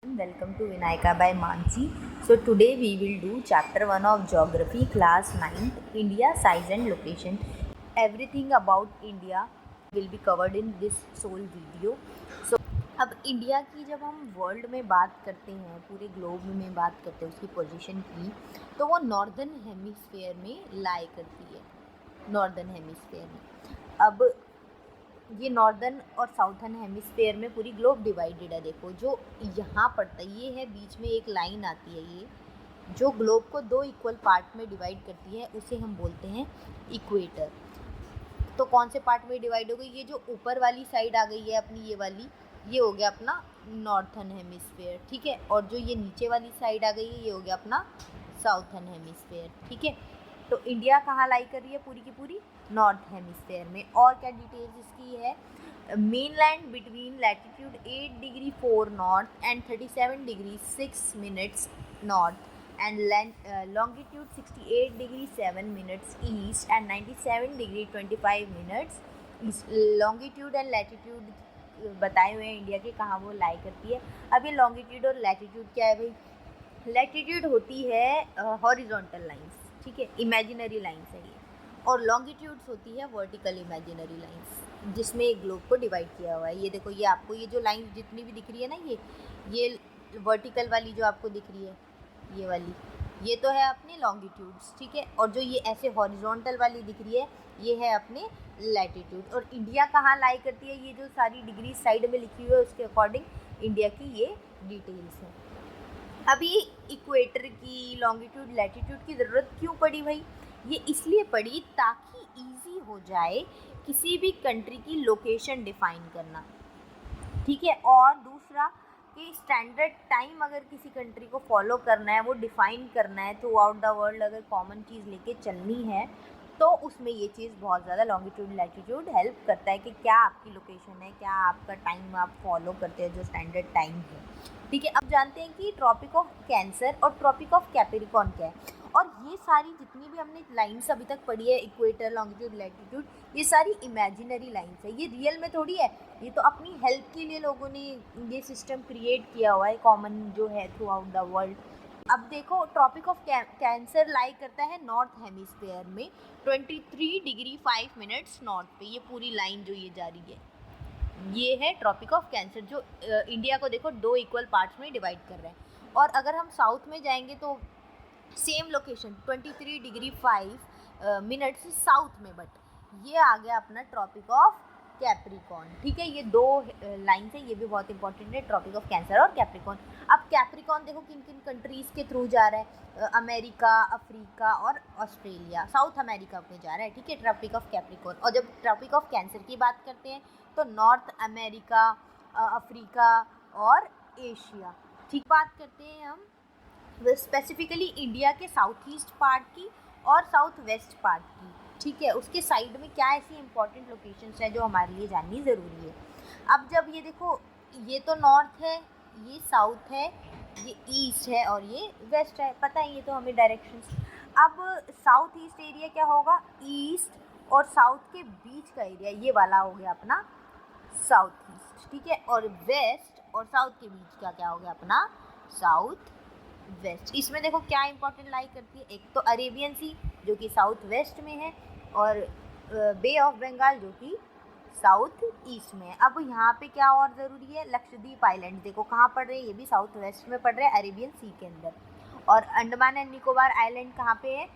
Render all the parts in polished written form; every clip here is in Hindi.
Welcome to Vinayaka by Mansi. So today we will do chapter 1 of Geography class 9th, India size and location. Everything about India will be covered in this sole video. So अब इंडिया की जब हम वर्ल्ड में बात करते हैं, पूरे ग्लोब में बात करते हैं उसकी पोजीशन की, तो वो नॉर्दर्न हेमिस्फेयर में लाई करती है, नॉर्दर्न हेमिस्फेयर में। अब ये नॉर्दर्न और साउथर्न हेमिस्फेयर में पूरी ग्लोब डिवाइडेड है। देखो जो यहाँ पड़ता है, ये है बीच में एक लाइन आती है, ये जो ग्लोब को दो इक्वल पार्ट में डिवाइड करती है उसे हम बोलते हैं इक्वेटर। तो कौन से पार्ट में डिवाइड हो गई? ये जो ऊपर वाली साइड आ गई है अपनी, ये वाली, ये हो गया अपना नॉर्थर्न हेमिस्फेयर, ठीक है। और जो ये नीचे वाली साइड आ गई है, ये हो गया अपना साउथर्न हेमिस्फेयर, ठीक है। तो इंडिया कहाँ लाई कर रही है? पूरी की पूरी नॉर्थ हेमिस्फेयर में। और क्या डिटेल्स इसकी है? Mainland between latitude 8 degree 4 north and 37 degree 6 minutes north and longitude 68 degree 7 minutes east and 97 degree 25 minutes east। longitude and latitude बताए हुए हैं इंडिया के, कहाँ वो लाई करती है। अब ये longitude और latitude क्या है भाई? latitude होती है हॉरिजॉन्टल लाइंस, ठीक है, इमेजिनरी लाइंस है ये। और longitudes होती है वर्टिकल इमेजिनरी लाइंस, जिसमें एक ग्लोब को डिवाइड किया हुआ है। ये देखो, ये आपको ये जो लाइन जितनी भी दिख रही है ना, ये वर्टिकल वाली जो आपको दिख रही है, ये वाली, ये तो है अपनी लॉन्गिट्यूड्स, ठीक है। और जो ये ऐसे हॉरिजॉन्टल वाली दिख रही है, ये है अपने लैटिट्यूड। और इंडिया कहाँ लाई करती है? ये जो सारी डिग्री साइड में लिखी हुई है उसके अकॉर्डिंग इंडिया की ये डिटेल्स है। अभी इक्वेटर की लॉन्गिट्यूड लैटिट्यूड की ज़रूरत क्यों पड़ी भाई? ये इसलिए पड़ी ताकि ईजी हो जाए किसी भी कंट्री की लोकेशन डिफाइन करना, ठीक है। और दूसरा कि स्टैंडर्ड टाइम अगर किसी कंट्री को फॉलो करना है, वो डिफाइन करना है थ्रू आउट द वर्ल्ड, अगर कॉमन चीज़ लेके चलनी है, तो उसमें ये चीज़ बहुत ज़्यादा लॉन्गिट्यूड लैटिट्यूड हेल्प करता है कि क्या आपकी लोकेशन है, क्या आपका टाइम आप फॉलो करते हैं, जो स्टैंडर्ड टाइम है, ठीक है। अब जानते हैं कि ट्रॉपिक ऑफ कैंसर और ट्रॉपिक ऑफ कैप्रिकॉर्न क्या है। और ये सारी जितनी भी हमने लाइन्स अभी तक पढ़ी है, इक्वेटर, लॉन्गिट्यूड, लैटिट्यूड, ये सारी इमेजिनरी लाइन्स है, ये रियल में थोड़ी है। ये तो अपनी हेल्प के लिए लोगों ने ये सिस्टम क्रिएट किया हुआ है, कॉमन जो है थ्रू आउट द वर्ल्ड। अब देखो, ट्रॉपिक ऑफ कैंसर लाई करता है नॉर्थ हेमिस्फेयर में 23 डिग्री 5 मिनट्स नॉर्थ पे। ये पूरी लाइन जो ये जा रही है, ये है ट्रॉपिक ऑफ कैंसर, जो इंडिया को देखो दो इक्वल पार्ट्स में डिवाइड कर रहे हैं। और अगर हम साउथ में जाएंगे तो same location 23 degree 5 minutes south में, बट ये आ गया अपना ट्रॉपिक ऑफ कैप्रिकॉर्न, ठीक है। ये दो लाइन्स है, ये भी बहुत इंपॉर्टेंट है, ट्रॉपिक ऑफ कैंसर और कैप्रिकॉर्न। अब कैप्रिकॉर्न देखो किन किन कंट्रीज़ के थ्रू जा रहा है, अमेरिका, अफ्रीका और ऑस्ट्रेलिया, साउथ अमेरिका में जा रहा है, ठीक है, ट्रॉपिक ऑफ कैप्रिकॉर्न। और जब ट्रॉपिक ऑफ कैंसर की बात करते हैं तो नॉर्थ अमेरिका, अफ्रीका और एशिया, ठीक। बात करते हैं हम स्पेसिफिकली इंडिया के साउथ ईस्ट पार्ट की और साउथ वेस्ट पार्ट की, ठीक है। उसके साइड में क्या ऐसी इंपॉर्टेंट लोकेशंस हैं जो हमारे लिए जाननी ज़रूरी है। अब जब ये देखो, ये तो नॉर्थ है, ये साउथ है, ये ईस्ट है और ये वेस्ट है, पता है ये तो हमें डायरेक्शंस। अब साउथ ईस्ट एरिया क्या होगा? ईस्ट और साउथ के बीच का एरिया, ये वाला हो गया अपना साउथ ईस्ट, ठीक है। और वेस्ट और साउथ के बीच का क्या हो गया अपना साउथ वेस्ट। इसमें देखो क्या इंपॉर्टेंट लाई करती है, एक तो अरेबियन सी जो कि साउथ वेस्ट में है, और बे ऑफ बंगाल जो कि साउथ ईस्ट में है। अब यहाँ पे क्या और ज़रूरी है? लक्षद्वीप आइलैंड देखो कहाँ पड़ रहे हैं, ये भी साउथ वेस्ट में पड़ रहे हैं, अरेबियन सी के अंदर। और अंडमान एंड निकोबार आइलैंड कहाँ पे है?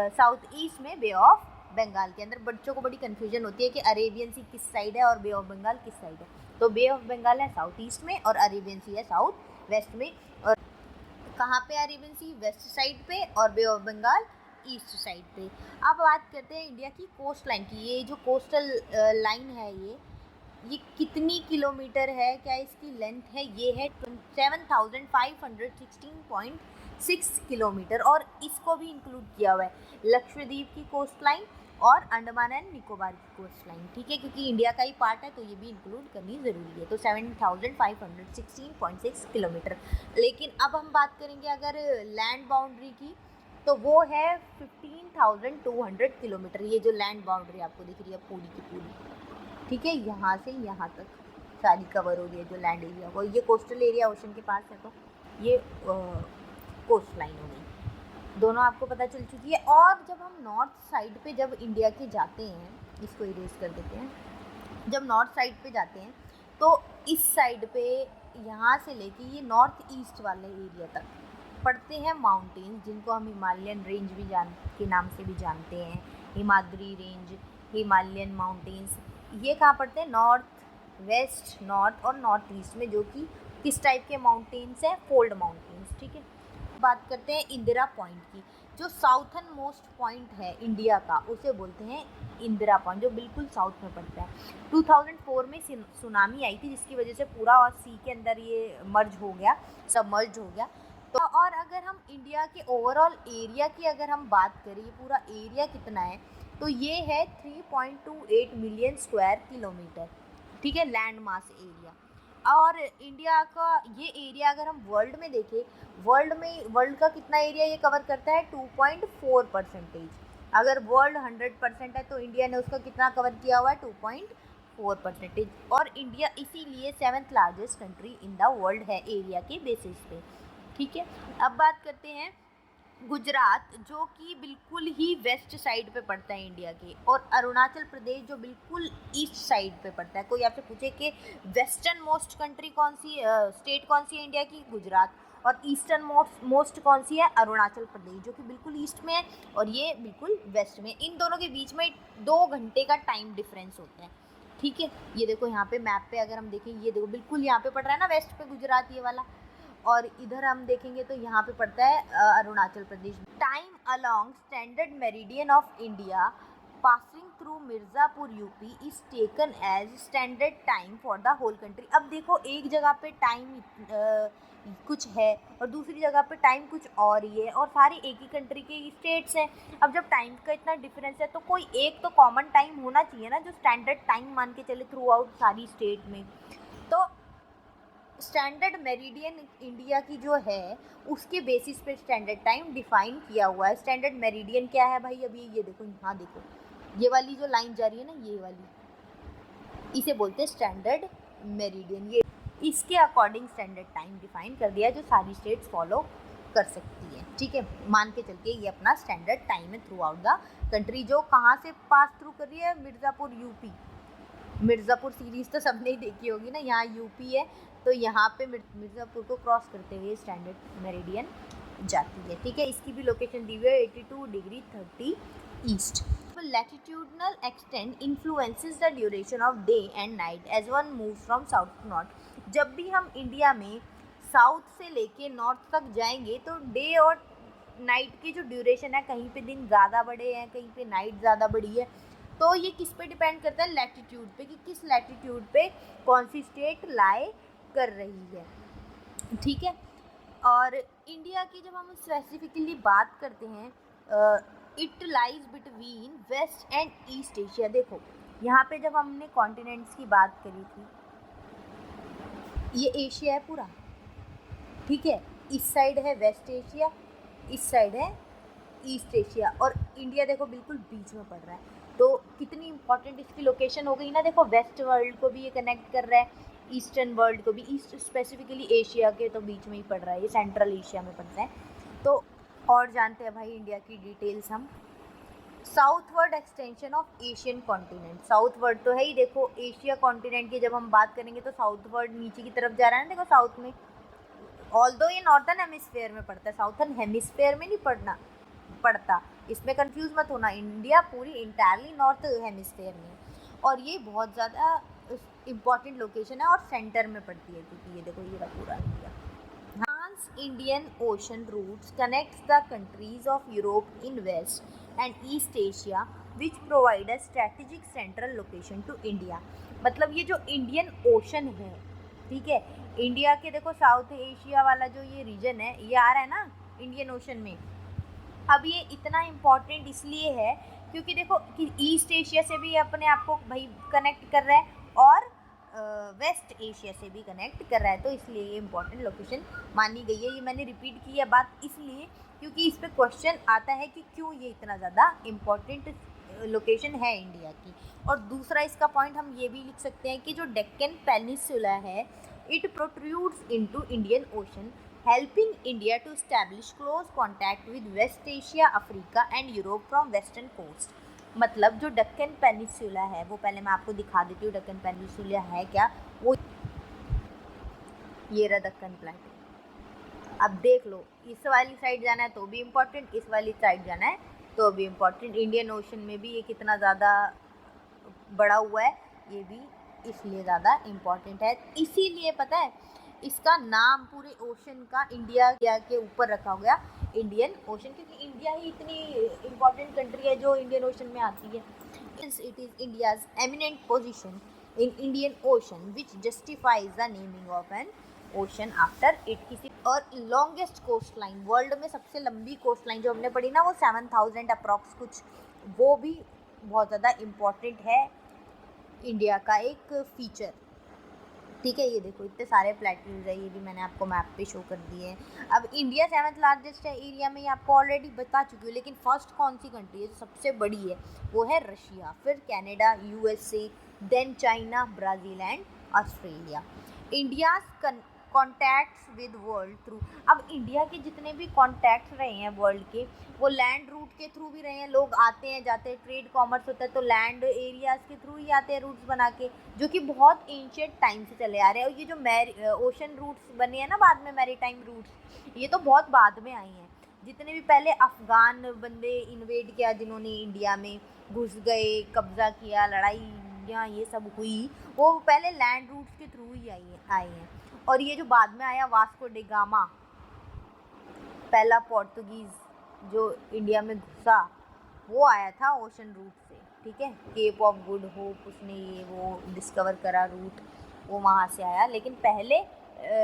साउथ ईस्ट में, बे ऑफ बंगाल के अंदर। बच्चों को बड़ी कन्फ्यूजन होती है कि अरेबियन सी किस साइड है और बे ऑफ बंगाल किस साइड है। तो बे ऑफ बंगाल है साउथ ईस्ट में और अरेबियन सी है साउथ वेस्ट में। और कहाँ पे अरेबियन सी? वेस्ट साइड पे, और बे ऑफ बंगाल ईस्ट साइड पे। अब बात करते हैं इंडिया की कोस्ट लाइन की। ये जो कोस्टल लाइन है, ये कितनी किलोमीटर है, क्या इसकी लेंथ है? ये है 7516.6 किलोमीटर। और इसको भी इंक्लूड किया हुआ है लक्षद्वीप की कोस्ट लाइन और अंडमान एंड निकोबार की कोस्ट लाइन, ठीक है, क्योंकि इंडिया का ही पार्ट है तो ये भी इंक्लूड करनी ज़रूरी है। तो 7516.6 किलोमीटर। लेकिन अब हम बात करेंगे अगर लैंड बाउंड्री की, तो वो है 15,200 किलोमीटर। ये जो लैंड बाउंड्री आपको दिख रही है पूरी की पूरी, ठीक है, यहाँ से यहाँ तक। सारी कवर हो रही है जो लैंड एरिया, वो ये कोस्टल एरिया ओशन के पास है, तो ये कोस्ट लाइन हो गई। दोनों आपको पता चल चुकी है। और जब हम नॉर्थ साइड पे जब इंडिया के जाते हैं, इसको इरेज कर देते हैं, जब नॉर्थ साइड पे जाते हैं तो इस साइड पे यहाँ से लेके ये नॉर्थ ईस्ट वाले एरिया तक पड़ते हैं माउंटेन्स, जिनको हम हिमालयन रेंज भी के नाम से भी जानते हैं, हिमाद्री रेंज, हिमालयन माउंटेन्स। ये कहाँ पड़ते हैं? नॉर्थ वेस्ट, नॉर्थ और नॉर्थ ईस्ट में, जो कि किस टाइप के माउंटेन्स हैं? Fold mountains. ठीक है, बात करते हैं इंदिरा पॉइंट की। जो साउथर्न मोस्ट पॉइंट है इंडिया का, उसे बोलते हैं इंदिरा पॉइंट, जो बिल्कुल साउथ में पड़ता है। 2004 में सुनामी आई थी, जिसकी वजह से पूरा और सी के अंदर ये मर्ज हो गया, सबमर्ज हो गया। तो और अगर हम इंडिया के ओवरऑल एरिया की अगर हम बात करें, ये पूरा एरिया कितना है, तो ये है 3.28 मिलियन स्क्वायर किलोमीटर। ठीक है, लैंड मास एरिया। और इंडिया का ये एरिया अगर हम वर्ल्ड में देखें, वर्ल्ड का कितना एरिया ये कवर करता है? 2.4%। अगर वर्ल्ड 100% है तो इंडिया ने उसका कितना कवर किया हुआ है? 2.4%। और इंडिया इसीलिए 7th largest country in the world है एरिया के बेसिस पे। ठीक है, अब बात करते हैं गुजरात, जो कि बिल्कुल ही वेस्ट साइड पे पड़ता है इंडिया के, और अरुणाचल प्रदेश जो बिल्कुल ईस्ट साइड पे पड़ता है। कोई आपसे पूछे कि वेस्टर्न मोस्ट कंट्री कौन सी, स्टेट कौन सी है इंडिया की? गुजरात। और ईस्टर्न मोस्ट कौन सी है? अरुणाचल प्रदेश, जो कि बिल्कुल ईस्ट में है और ये बिल्कुल वेस्ट में। इन दोनों के बीच में 2 घंटे का टाइम डिफरेंस होता है। ठीक है, ये देखो यहाँ पे मैप पे अगर हम देखें, ये देखो बिल्कुल यहाँ पे पड़ रहा है ना वेस्ट पे गुजरात, ये वाला। और इधर हम देखेंगे तो यहाँ पे पड़ता है Arunachal Pradesh. Time along standard meridian of India passing through Mirzapur UP is taken as standard time for the whole country. अब देखो, एक जगह पे टाइम कुछ है और दूसरी जगह पे टाइम कुछ और ही है, और सारी एक ही कंट्री के स्टेट्स हैं। अब जब टाइम का इतना डिफरेंस है तो कोई एक तो कॉमन टाइम होना चाहिए ना, जो स्टैंडर्ड टाइम मान के चले थ्रू आउट सारी स्टेट में। तो स्टैंडर्ड मेरिडियन इंडिया की जो है उसके बेसिस पे स्टैंडर्ड टाइम डिफाइन किया हुआ है। स्टैंडर्ड मेरिडियन क्या है भाई? अभी ये देखो, यहाँ देखो, ये वाली जो लाइन जा रही है ना, ये वाली, इसे बोलते हैं स्टैंडर्ड मेरिडियन। ये इसके अकॉर्डिंग स्टैंडर्ड टाइम डिफाइन कर दिया है, जो सारी स्टेट्स फॉलो कर सकती है। ठीक है, मान के चलते ये अपना स्टैंडर्ड टाइम है थ्रू आउट द कंट्री। जो कहाँ से पास थ्रू कर रही है? मिर्ज़ापुर यूपी। मिर्ज़ापुर सीरीज़ तो सबने ही देखी होगी ना, यहाँ यूपी है, तो यहाँ पे मिर्ज़ापुर को क्रॉस करते हुए स्टैंडर्ड मेरिडियन जाती है। ठीक है, इसकी भी लोकेशन दी हुई है 82 degree 30 east. Latitudinal extent influences the duration of day and night as one move from south to north. जब भी हम इंडिया में साउथ से लेके नॉर्थ तक जाएंगे तो डे और नाइट की जो ड्यूरेशन है, कहीं पे दिन ज़्यादा बड़े हैं, कहीं पे नाइट ज़्यादा बड़ी है। तो ये किस पे डिपेंड करता है? लैटिट्यूड पे, कि किस लैटिट्यूड पे कौन सी स्टेट लाई कर रही है। ठीक है, और इंडिया की जब हम स्पेसिफिकली बात करते हैं, it lies between West and East Asia. देखो यहाँ पे जब हमने कॉन्टिनेंट्स की बात करी थी, ये एशिया है पूरा। ठीक है, इस साइड है वेस्ट एशिया, इस साइड है ईस्ट एशिया, और इंडिया देखो बिल्कुल बीच में पड़ रहा है। तो कितनी इंपॉर्टेंट इसकी लोकेशन हो गई ना। देखो, वेस्ट वर्ल्ड को भी ये कनेक्ट कर रहा है, ईस्टर्न वर्ल्ड को भी, ईस्ट स्पेसिफिकली एशिया के तो बीच में ही पड़ रहा है, ये सेंट्रल एशिया में पड़ता है। तो और जानते हैं भाई इंडिया की डिटेल्स हम। Southward extension of Asian continent. Southward तो है ही, देखो एशिया कॉन्टिनेंट की जब हम बात करेंगे तो साउथवर्ड नीचे की तरफ जा रहा है ना, देखो साउथ में। ऑल्दो ये नॉर्थन हेमिस्फेयर में पड़ता है, साउथर्न हेमिस्फेयर में नहीं पड़ता, इसमें कंफ्यूज मत होना। इंडिया पूरी इंटायरली नॉर्थ हेमिस्फेयर में, और ये बहुत ज़्यादा इम्पॉर्टेंट लोकेशन है और सेंटर में पड़ती है, क्योंकि ये देखो ये पूरा India. Trans Indian Ocean routes connects the countries of Europe in West and East Asia which provide a strategic central location to India. मतलब ये जो इंडियन ओशन है, ठीक है, इंडिया के देखो साउथ एशिया वाला जो ये रीजन है, ये आ रहा है ना इंडियन ओशन में। अब ये इतना इम्पॉर्टेंट इसलिए है क्योंकि देखो कि ईस्ट एशिया से भी अपने आप को भाई कनेक्ट कर रहा है और वेस्ट एशिया से भी कनेक्ट कर रहा है, तो इसलिए ये इम्पॉर्टेंट लोकेशन मानी गई है। ये मैंने रिपीट की है बात इसलिए क्योंकि इस पर क्वेश्चन आता है कि क्यों ये इतना ज़्यादा इम्पॉर्टेंट लोकेशन है इंडिया की। और दूसरा इसका पॉइंट हम ये भी लिख सकते हैं कि जो डेक्कन पेनिनसुला है, it protrudes into Indian Ocean, helping India to establish close contact with West Asia, Africa and Europe from western coast. मतलब जो डेक्कन पेनिनसुला है, वो पहले मैं आपको दिखा देती हूँ डेक्कन पेनिनसुला है क्या। वो ये रहा डेक्कन प्लेटो। अब देख लो, इस वाली साइड जाना है तो भी इम्पोर्टेंट, इस वाली साइड जाना है तो भी इम्पोर्टेंट। इंडियन ओशन में भी ये कितना ज़्यादा बड़ा हुआ है, ये भी इसलिए ज़्यादा इम्पोर्टेंट है। इसीलिए पता है इसका नाम पूरे ओशन का इंडिया के ऊपर रखा गया, इंडियन ओशन, क्योंकि इंडिया ही इतनी इम्पोर्टेंट कंट्री है जो इंडियन ओशन में आती है। It is India's eminent position in Indian ocean which justifies the naming of N ocean after it. किसी और लॉन्गेस्ट कोस्ट लाइन, वर्ल्ड में सबसे लंबी कोस्ट लाइन जो हमने पढ़ी ना, वो 7000 अप्रॉक्स कुछ, वो भी बहुत ज़्यादा इम्पॉर्टेंट है, इंडिया का एक फीचर। ठीक है, ये देखो इतने सारे प्लेट्यूज है, ये भी मैंने आपको मैप पे शो कर दिए हैं। अब इंडिया 7th लार्जेस्ट है एरिया में, ये आपको ऑलरेडी बता चुकी हूँ, लेकिन फर्स्ट कौन सी कंट्री है जो सबसे बड़ी है, वो है रशिया, फिर Canada, USA, then China, Brazil and Australia. India's contacts with world through, अब इंडिया के जितने भी कॉन्टैक्ट्स रहे हैं वर्ल्ड के, वो लैंड रूट के थ्रू भी रहे हैं। लोग आते हैं जाते हैं, ट्रेड कॉमर्स होता है तो लैंड एरियाज़ के थ्रू ही आते हैं रूट्स बना के, जो कि बहुत एंशियंट टाइम से चले आ रहे हैं। और ये जो ओशन रूट्स बने हैं ना बाद में, मैरीटाइम रूट्स, ये तो बहुत बाद में आई हैं। जितने भी पहले अफ़गान बंदे इन्वेड किया, जिन्होंने इंडिया में घुस गए, कब्ज़ा किया, लड़ाइयाँ ये सब हुई, वो पहले लैंड रूट्स के थ्रू ही आए हैं। और ये जो बाद में आया वास्को डे गामा, पहला पोर्तुगीज़ जो इंडिया में घुसा, वो आया था ओशन रूट से। ठीक है, केप ऑफ गुड होप उसने ये वो डिस्कवर करा रूट, वो वहाँ से आया। लेकिन पहले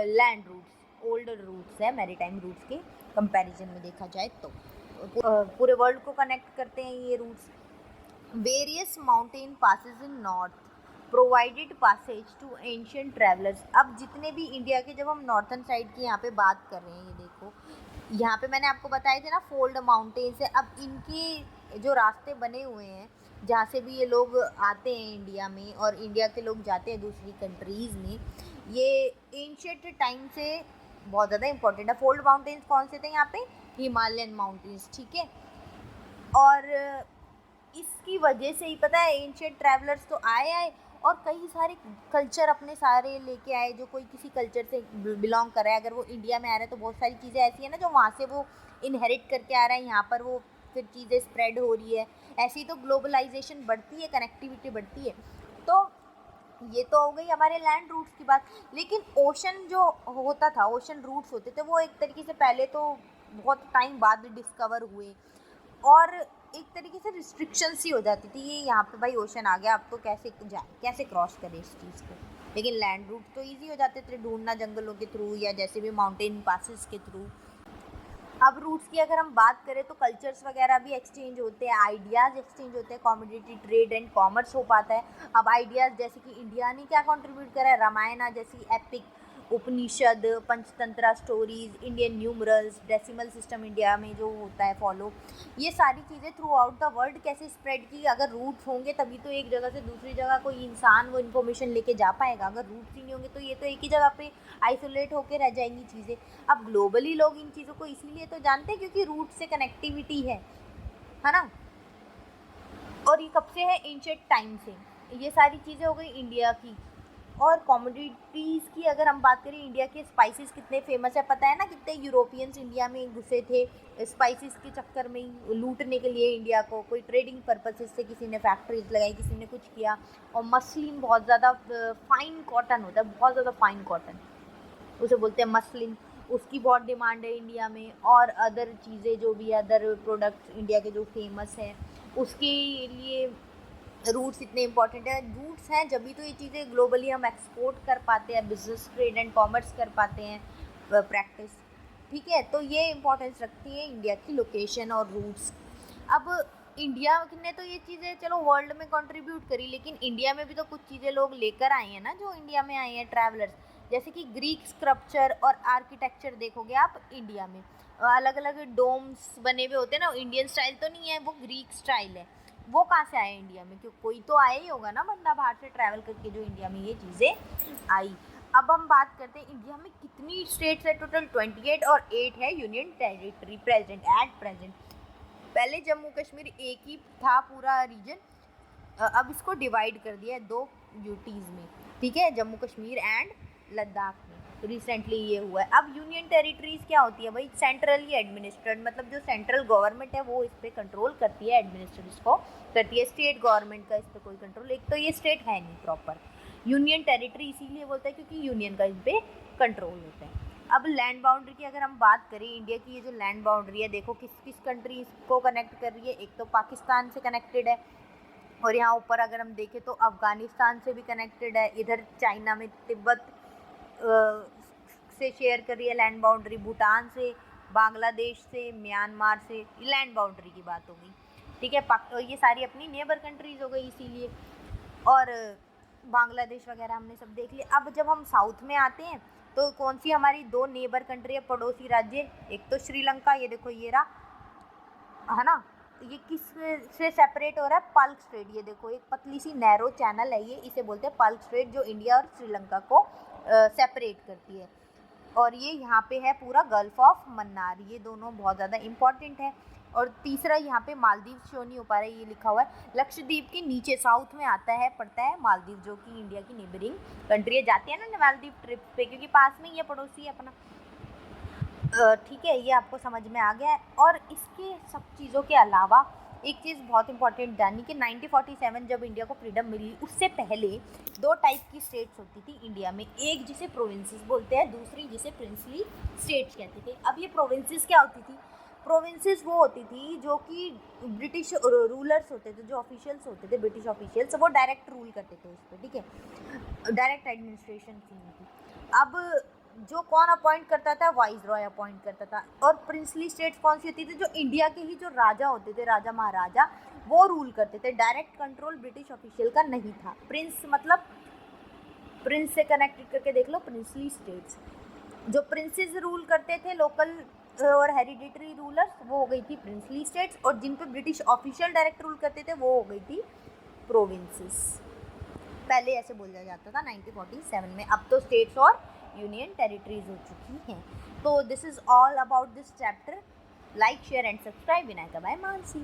लैंड रूट्स, ओल्डर रूट्स है मैरीटाइम रूट्स के कंपैरिजन में देखा जाए तो। पूरे वर्ल्ड को कनेक्ट करते हैं ये routes. Various mountain passes in north provided passes to ancient travellers. अब जितने भी इंडिया के, जब हम नॉर्थन साइड की यहाँ पे बात कर रहे हैं, ये देखो यहाँ पे मैंने आपको बताए थे ना फोल्ड माउंटेन्स है। अब इनके जो रास्ते बने हुए हैं, जहाँ से भी ये लोग आते हैं इंडिया में, और इंडिया के लोग जाते हैं दूसरी कंट्रीज़ में, ये एंशियंट टाइम से बहुत ज़्यादा इंपॉर्टेंट है। फोल्ड माउंटेन्स कौन से थे यहाँ पे? Himalayan mountains. ठीक है, और इसकी वजह से ही पता है एंशियंट ट्रैवलर्स तो आए और कई सारे कल्चर अपने सारे लेके आए। जो कोई किसी कल्चर से बिलोंग कर रहा है, अगर वो इंडिया में आ रहा है तो बहुत सारी चीज़ें ऐसी है ना जो वहाँ से वो इनहेरिट करके आ रहा है, यहाँ पर वो फिर चीज़ें स्प्रेड हो रही है। ऐसी तो ग्लोबलाइजेशन बढ़ती है, कनेक्टिविटी बढ़ती है। तो ये तो हो गई हमारे लैंड रूट्स की बात। लेकिन ओशन जो होता था, ओशन रूट्स होते थे, वो एक तरीके से पहले तो बहुत टाइम बाद डिस्कवर हुए, और एक तरीके से रिस्ट्रिक्शंस ही हो जाती थी, ये यहाँ पे भाई ओशन आ गया, अब तो कैसे जाए, कैसे क्रॉस करें इस चीज़ को। लेकिन लैंड रूट तो इजी हो जाते थे ढूंढना, जंगलों के थ्रू या जैसे भी माउंटेन पासेस के थ्रू। अब रूट्स की अगर हम बात करें तो कल्चर्स वगैरह भी एक्सचेंज होते हैं, आइडियाज़ एक्सचेंज होते हैं, कॉमोडिटी ट्रेड एंड कॉमर्स हो पाता है। अब आइडियाज़ जैसे कि इंडिया ने क्या कंट्रीब्यूट करा है, रामायण जैसी epic, Upanishad, Panchatantra stories, Indian numerals, decimal system India में जो होता है फॉलो, ये सारी चीज़ें थ्रू आउट द वर्ल्ड कैसे स्प्रेड की। अगर रूट्स होंगे तभी तो एक जगह से दूसरी जगह कोई इंसान वो इन्फॉर्मेशन लेके जा पाएगा। अगर रूट्स ही नहीं होंगे तो ये तो एक ही जगह पे आइसोलेट होकर रह जाएंगी चीज़ें। अब ग्लोबली लोग इन चीज़ों को इसलिए तो जानते हैं क्योंकि रूट से कनेक्टिविटी है ना। और ये कब से है? एंशिएंट टाइम से। ये सारी चीज़ें हो गई इंडिया की। और कॉमोडिटीज़ की अगर हम बात करें, इंडिया के स्पाइसेस कितने फेमस है पता है ना, कितने यूरोपियंस इंडिया में घुसे थे स्पाइसेस के चक्कर में ही, लूटने के लिए इंडिया को। कोई ट्रेडिंग पर्पसेस से किसी ने फैक्ट्रीज लगाई, किसी ने कुछ किया। और मसलिन बहुत ज़्यादा फाइन कॉटन होता है, बहुत ज़्यादा फाइन कॉटन, उसे बोलते हैं मसलिन, उसकी बहुत डिमांड है इंडिया में। और अदर चीज़ें जो भी अदर प्रोडक्ट्स इंडिया के जो फेमस हैं, उसके लिए रूट्स इतने इंपॉर्टेंट है। रूट्स हैं जब भी तो ये चीज़ें ग्लोबली हम एक्सपोर्ट कर पाते हैं, बिजनेस ट्रेड एंड कॉमर्स कर पाते हैं, प्रैक्टिस। ठीक है, तो ये इंपॉर्टेंस रखती है इंडिया की लोकेशन और रूट्स। अब इंडिया ने तो ये चीज़ें चलो वर्ल्ड में कंट्रीब्यूट करी, लेकिन इंडिया में भी तो कुछ चीज़ें लोग लेकर आए हैं ना, जो इंडिया में आए हैं ट्रैवलर्स। जैसे कि ग्रीक स्कल्पचर और आर्किटेक्चर देखोगे आप इंडिया में, अलग अलग डोम्स बने हुए होते हैं ना, इंडियन स्टाइल तो नहीं है, वो ग्रीक स्टाइल है। वो कहाँ से आए इंडिया में, क्यों कोई तो आया ही होगा ना बंदा बाहर से ट्रैवल करके जो इंडिया में ये चीज़ें आई। अब हम बात करते हैं इंडिया में कितनी स्टेट्स है, टोटल 28 और 8 है union territory present at present. पहले जम्मू कश्मीर एक ही था पूरा रीजन, अब इसको डिवाइड कर दिया है 2 यूटीज़ में, ठीक है, जम्मू कश्मीर एंड लद्दाख में। रिसेंटली ये हुआ है। अब यूनियन टेरिटरीज क्या होती है भाई, सेंट्रली एडमिनिस्ट्रेड, मतलब जो सेंट्रल गवर्नमेंट है वो इस पर कंट्रोल करती है, एडमिनिस्ट्रेट इसको करती है। स्टेट गवर्नमेंट का इस पर कोई कंट्रोल, एक तो ये स्टेट है नहीं प्रॉपर। यूनियन टेरिटरी इसीलिए बोलते हैं क्योंकि यूनियन का इस पर कंट्रोल होता है। अब लैंड बाउंड्री की अगर हम बात करें, इंडिया की ये जो लैंड बाउंड्री है, देखो किस किस कंट्री को कनेक्ट कर रही है। एक तो पाकिस्तान से कनेक्टेड है, और यहाँ ऊपर अगर हम देखें तो अफ़गानिस्तान से भी कनेक्टेड है। इधर चाइना में तिब्बत से शेयर कर रही है लैंड बाउंड्री, भूटान से, बांग्लादेश से, म्यांमार से। लैंड बाउंड्री की बात हो गई, ठीक है। ये सारी अपनी नेबर कंट्रीज़ हो गई इसीलिए, और बांग्लादेश वगैरह हमने सब देख लिया। अब जब हम साउथ में आते हैं तो कौन सी हमारी 2 नेबर कंट्री है, पड़ोसी राज्य, एक तो श्रीलंका, ये देखो ये रहा, है ना। ये किस से सेपरेट हो रहा है, पल्क स्ट्रेट, ये देखो एक पतली सी नैरो चैनल है ये, इसे बोलते हैं पल्क स्ट्रेट, जो इंडिया और श्रीलंका को सेपरेट करती है। और ये यहाँ पे है पूरा गल्फ ऑफ मन्नार, ये दोनों बहुत ज़्यादा इंपॉर्टेंट है। और तीसरा यहाँ पे मालदीव शो नहीं हो पा रहा है, ये लिखा हुआ है लक्षद्वीप के नीचे साउथ में आता है, पड़ता है मालदीव, जो कि इंडिया की नेबरिंग कंट्री है। जाती है ना मालदीव ट्रिप पे, क्योंकि पास में ही है, पड़ोसी है अपना, ठीक है। ये आपको समझ में आ गया है। और इसके सब चीज़ों के अलावा एक चीज़ बहुत इंपॉर्टेंट जानी कि 1947 जब इंडिया को फ्रीडम मिली, उससे पहले 2 टाइप की स्टेट्स होती थी इंडिया में, एक जिसे प्रोविंसेस बोलते हैं, दूसरी जिसे प्रिंसली स्टेट्स कहते थे। अब ये प्रोविंसेस क्या होती थी, प्रोविंसेस वो होती थी जो कि ब्रिटिश रूलर्स होते थे, जो ऑफिशियल्स होते थे, ब्रिटिश ऑफिशियल्स, वो डायरेक्ट रूल करते थे उस पर, ठीक है, डायरेक्ट एडमिनिस्ट्रेशन थी। अब जो कौन अपॉइंट करता था, वाइस रॉय अपॉइंट करता था। और प्रिंसली स्टेट्स कौन सी होती थी, जो इंडिया के ही जो राजा होते थे, राजा महाराजा, वो रूल करते थे, डायरेक्ट कंट्रोल ब्रिटिश ऑफिशियल का नहीं था। प्रिंस मतलब प्रिंस से कनेक्टेड करके देख लो, प्रिंसली स्टेट्स। जो प्रिंसेस रूल करते थे, लोकल और हेरिडिटरी रूलर्स, वो हो गई थी प्रिंसली स्टेट्स, और जिन पे ब्रिटिश ऑफिशियल डायरेक्ट रूल करते थे वो हो गई थी प्रोविंसेस। पहले ऐसे बोला जाता था 1947 में, अब तो स्टेट्स और यूनियन टेरिटरीज हो चुकी हैं। तो this is all about this chapter. Like, share and subscribe. Vinayaka by Mansi.